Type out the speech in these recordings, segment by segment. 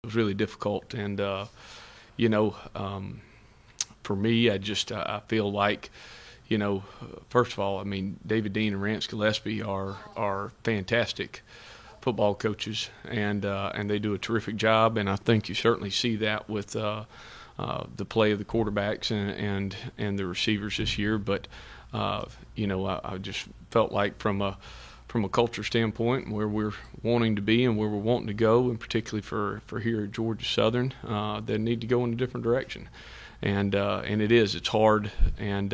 was really difficult. And you know, for me, I feel like, you know, first of all, I mean, David Dean and Rance Gillespie are fantastic football coaches, and they do a terrific job. And I think you certainly see that with the play of the quarterbacks and the receivers this year. But you know, I just felt like from a culture standpoint, where we're wanting to be and where we're wanting to go, and particularly for here at Georgia Southern, they need to go in a different direction. And it's hard, and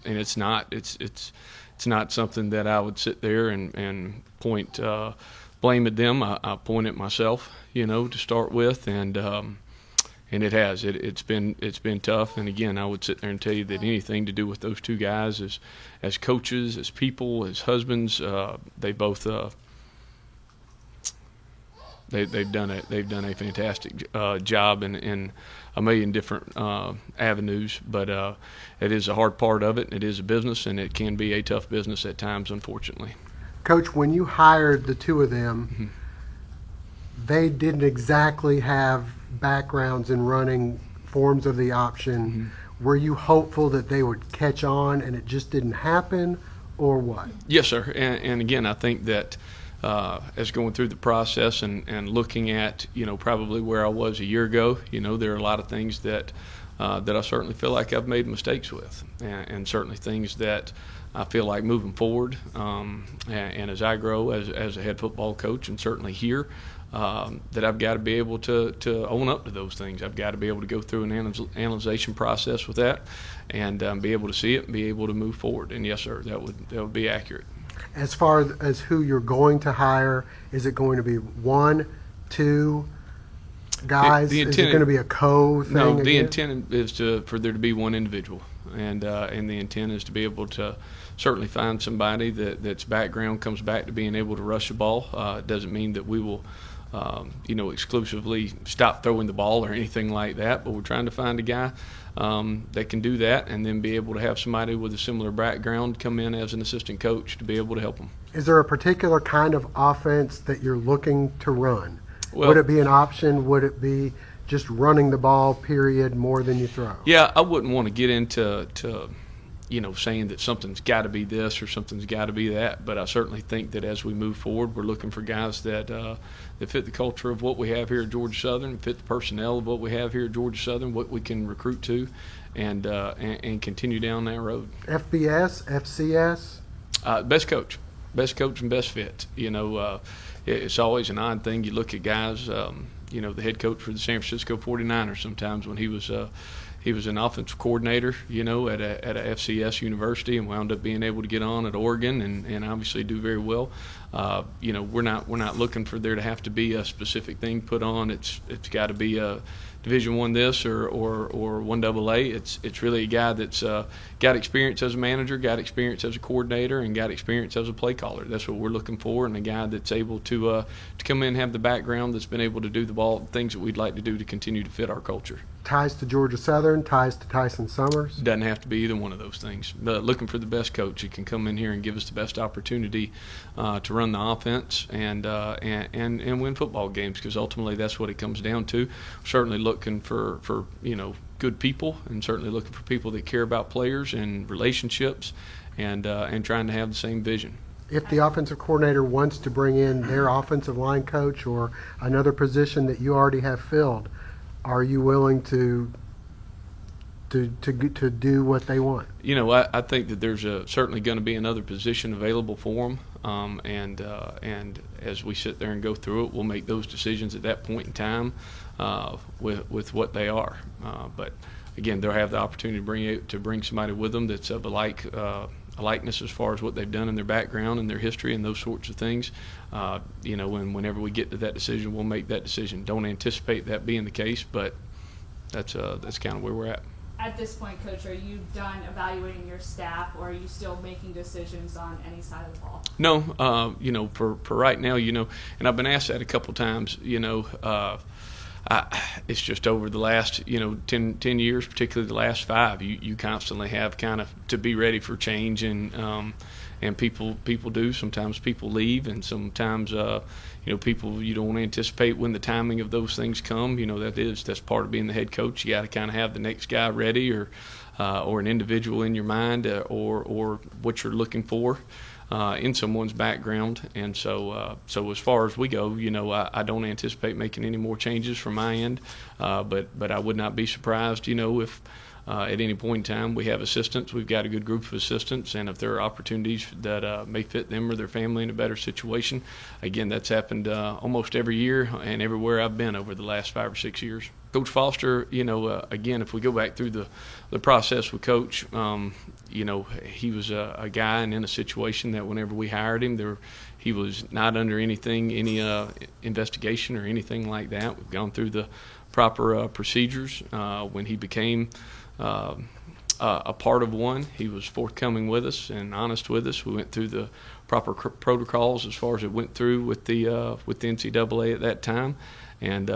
it's not something that I would sit there and point blame at them. I point at myself, you know, to start with, and it's been tough. And again, I would sit there and tell you that anything to do with those two guys as coaches, as people, as husbands, they both they've done a fantastic job in a million different avenues. But it is a hard part of it. It is a business, and it can be a tough business at times, unfortunately. Coach, when you hired the two of them, they didn't exactly have backgrounds in running forms of the option. Were you hopeful that they would catch on and it just didn't happen, or what? Yes, sir. And again, I think that as going through the process and looking at, you know, probably where I was a year ago, you know, there are a lot of things that I certainly feel like I've made mistakes with, and certainly things that I feel like moving forward, and as I grow as a head football coach, and certainly here, that I've got to be able to own up to those things. I've got to be able to go through an analyzation process with that, and be able to see it and be able to move forward. And yes, sir, that would be accurate. As far as who you're going to hire, is it going to be one, two guys? Is it going to be a co-thing? No, the again? intent is for there to be one individual, and the intent is to be able to certainly find somebody that's background comes back to being able to rush the ball. It doesn't mean that we will you know, exclusively stop throwing the ball or anything like that, but we're trying to find a guy that can do that, and then be able to have somebody with a similar background come in as an assistant coach to be able to help them. Is there a particular kind of offense that you're looking to run? Well, would it be an option? Would it be just running the ball, period, more than you throw? Yeah, I wouldn't want to get into you know, saying that something's got to be this or something's got to be that, but I certainly think that as we move forward, we're looking for guys that fit the culture of what we have here at Georgia Southern, fit the personnel of what we have here at Georgia Southern, what we can recruit to, and continue down that road. FBS, FCS? Best coach and best fit. You know, it's always an odd thing. You look at guys, you know, the head coach for the San Francisco 49ers sometimes when he was an offensive coordinator, you know, at a FCS university, and wound up being able to get on at Oregon and obviously do very well. You know, we're not looking for there to have to be a specific thing put on. It's got to be a Division I this or 1AA. It's really a guy that's got experience as a manager, got experience as a coordinator, and got experience as a play caller. That's what we're looking for, and a guy that's able to come in and have the background that's been able to do the things that we'd like to do to continue to fit our culture. Ties to Georgia Southern, ties to Tyson Summers? Doesn't have to be either one of those things. But looking for the best coach who can come in here and give us the best opportunity to run the offense and win football games, because ultimately that's what it comes down to. Certainly looking for you know, good people, and certainly looking for people that care about players and relationships, and trying to have the same vision. If the offensive coordinator wants to bring in their offensive line coach or another position that you already have filled, are you willing to do what they want? You know, I think that there's certainly going to be another position available for them, and as we sit there and go through it, we'll make those decisions at that point in time with what they are. But again, they'll have the opportunity to bring somebody with them that's of a likeness as far as what they've done in their background and their history and those sorts of things. You know, whenever we get to that decision, we'll make that decision. Don't anticipate that being the case, but that's kind of where we're at. At this point, Coach, are you done evaluating your staff, or are you still making decisions on any side of the ball? No, you know, for right now, you know, and I've been asked that a couple times. You know, It's just over the last 10 years, particularly the last 5, you constantly have kind of to be ready for change, and people do. Sometimes people leave, and sometimes people you don't anticipate when the timing of those things come. That's part of being the head coach. You got to kind of have the next guy ready, or an individual in your mind, or what you're looking for in someone's background. And so as far as we go, I don't anticipate making any more changes from my end, but I would not be surprised, if at any point in time we have assistants. We've got a good group of assistants, and if there are opportunities that may fit them or their family in a better situation, again, that's happened almost every year and everywhere I've been over the last 5 or 6 years. Coach Foster, again, if we go back through the process with Coach, he was a guy and in a situation that whenever we hired him, he was not under any investigation or anything like that. We've gone through the proper procedures. When he became a part of one, he was forthcoming with us and honest with us. We went through the proper protocols as far as it went through with the NCAA at that time. And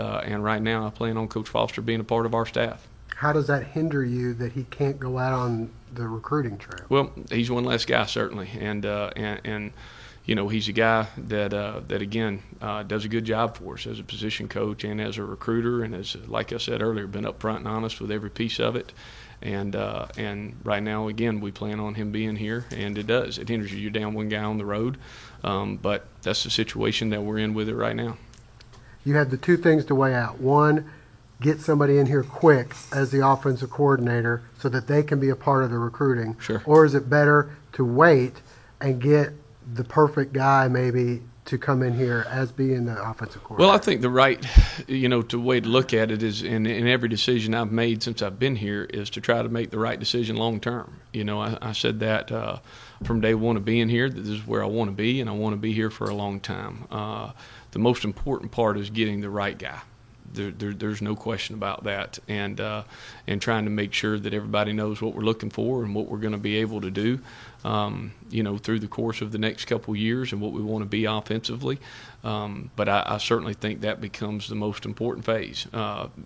right now I plan on Coach Foster being a part of our staff. How does that hinder you that he can't go out on the recruiting trail? Well, he's one less guy, certainly. And he's a guy that again, does a good job for us as a position coach and as a recruiter, and as, like I said earlier, been upfront and honest with every piece of it. And right now, again, we plan on him being here, and it hinders you. You're down one guy on the road, but that's the situation that we're in with it right now. You had the 2 things to weigh out. One, get somebody in here quick as the offensive coordinator so that they can be a part of the recruiting. Sure. Or is it better to wait and get the perfect guy maybe to come in here as being the offensive coordinator? Well, I think the right, way to look at it is, in every decision I've made since I've been here, is to try to make the right decision long term. I said that from day one of being here, that this is where I want to be, and I want to be here for a long time. The most important part is getting the right guy. There's no question about that, and trying to make sure that everybody knows what we're looking for and what we're going to be able to do, through the course of the next couple of years, and what we want to be offensively. But I certainly think that becomes the most important phase.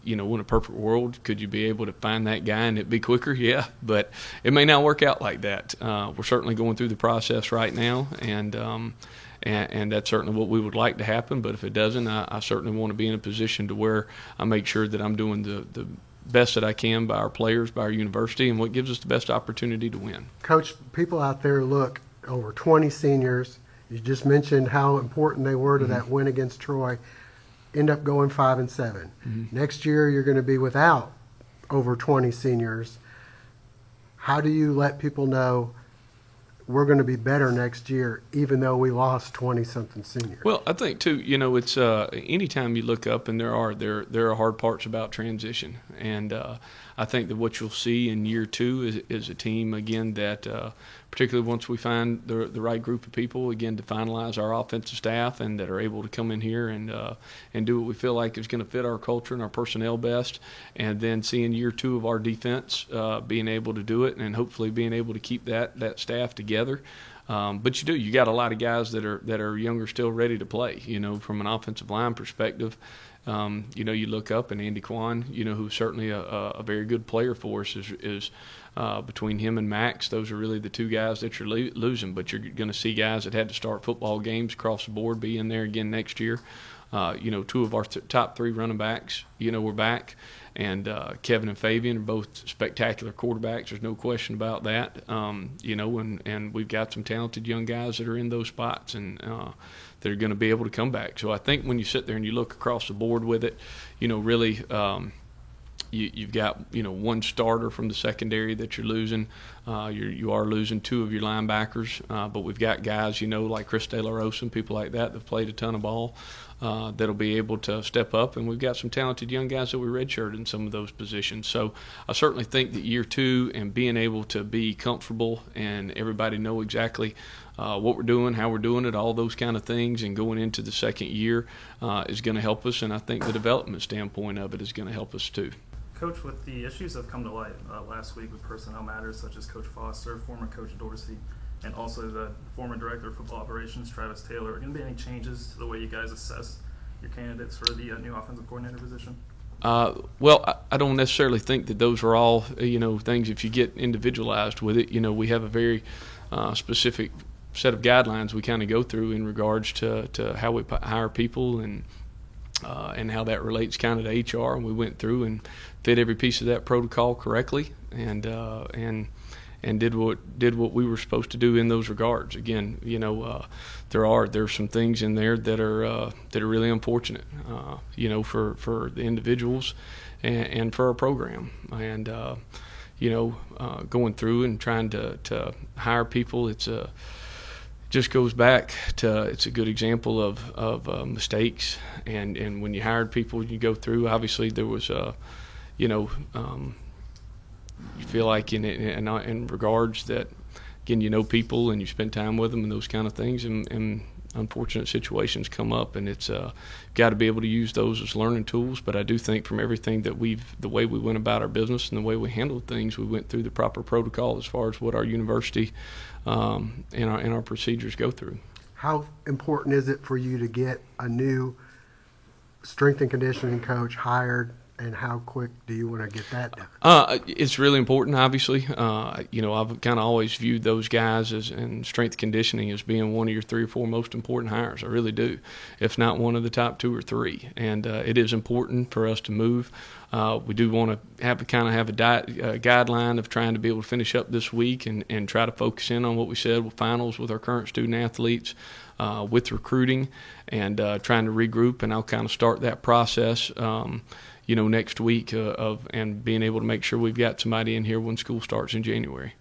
In a perfect world, could you be able to find that guy and it be quicker? Yeah, but it may not work out like that. We're certainly going through the process right now, and that's certainly what we would like to happen. But if it doesn't, I certainly want to be in a position to where I make sure that I'm doing the best that I can by our players, by our university, and what gives us the best opportunity to win. Coach, people out there look over 20 seniors. You just mentioned how important they were to that win against Troy. End up going 5-7. Next year, you're going to be without over 20 seniors. How do you let people know we're going to be better next year, even though we lost 20-something seniors? Well, I think too, it's anytime you look up, and there are hard parts about transition, and I think that what you'll see in year 2 is a team again that, particularly once we find the right group of people again to finalize our offensive staff, and that are able to come in here and do what we feel like is going to fit our culture and our personnel best, and then seeing year 2 of our defense being able to do it, and hopefully being able to keep that staff together. But you got a lot of guys that are younger still, ready to play. From an offensive line perspective, you look up, and Andy Kwan, who's certainly a very good player for us, is between him and Max, those are really the 2 guys that you're losing. But you're going to see guys that had to start football games across the board be in there again next year. 2 of our top 3 running backs, we're back. And Kevin and Fabian are both spectacular quarterbacks. There's no question about that. And we've got some talented young guys that are in those spots, and they're going to be able to come back. So I think when you sit there and you look across the board with it, really you've got one starter from the secondary that you're losing. You are losing 2 of your linebackers, but we've got guys like Chris De La Rosa and people like that played a ton of ball. That'll be able to step up, and we've got some talented young guys that we redshirted in some of those positions. So I certainly think that year 2 and being able to be comfortable and everybody know exactly what we're doing, how we're doing it, all those kind of things, and going into the second year is going to help us, and I think the development standpoint of it is going to help us too. Coach, with the issues that have come to light last week with personnel matters such as Coach Foster, former Coach Dorsey, and also the former Director of Football Operations, Travis Taylor, are going to be any changes to the way you guys assess your candidates for the new offensive coordinator position? Well, I don't necessarily think that those are all, things. If you get individualized with it, we have a very specific set of guidelines we kind of go through in regards to how we hire people and how that relates kind of to HR. And we went through and fit every piece of that protocol correctly, and did what we were supposed to do in those regards. Again, there's some things in there that are really unfortunate, for the individuals and for our program. And going through and trying to hire people, just goes back to, it's a good example of mistakes. And when you hired people, you go through, obviously there was you feel like in regards that, again, people and you spend time with them and those kind of things, and unfortunate situations come up, and it's got to be able to use those as learning tools. But I do think from everything that the way we went about our business and the way we handled things, we went through the proper protocol as far as what our university and our procedures go through. How important is it for you to get a new strength and conditioning coach hired, and how quick do you want to get that done? It's really important, obviously. I've kind of always viewed those guys and strength conditioning as being one of your 3 or 4 most important hires. I really do, if not one of the top 2 or 3. And it is important for us to move. We do want to have a guideline of trying to be able to finish up this week and try to focus in on what we said with finals with our current student athletes, with recruiting, and trying to regroup. And I'll kind of start that process next week and being able to make sure we've got somebody in here when school starts in January.